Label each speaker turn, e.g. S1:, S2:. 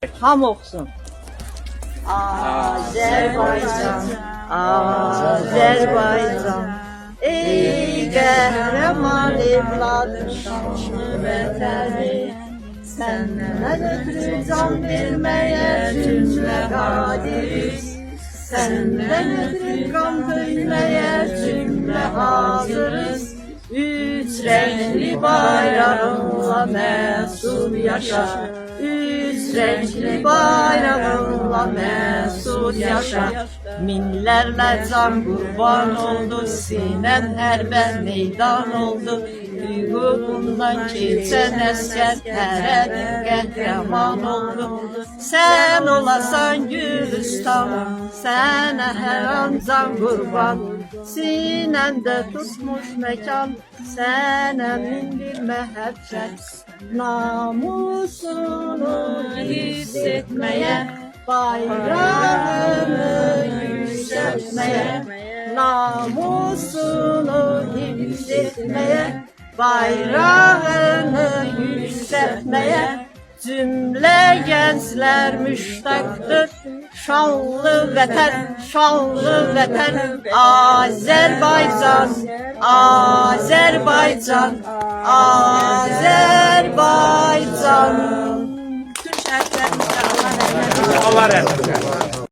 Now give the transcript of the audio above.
S1: Ham oxusun. Azərbaycan, Azərbaycan, ey qəhrəman evlad, şanlı vətəni, səndən ötürü can verməyə cümlə qadiriz, səndən ötürü qan döyməyə cümlə hazırız. Üç renkli bayrağınla mesut yaşa, üç renkli bayrağınla mesut yaşa. Minlərlə can qurban oldu, sinən hərbə meydan oldu. Hüququndan keçən əskər tərədir qəhrəman oldu. Sən olasan Gülüstan, sənə hər an can qurban. Sinəndə tutmuş məkan, sənə min bir məhəbbət. Namusunu hiss etməyə, bayrağını yüksəltməyə, namusunu hiss etməyə, bayrağını yüksəltməyə. Cümlə gənclər müştaqdır, şanlı vətən, şanlı vətən. Azərbaycan, Azərbaycan, Azərbaycan.
S2: Allah rəhmət eylesin.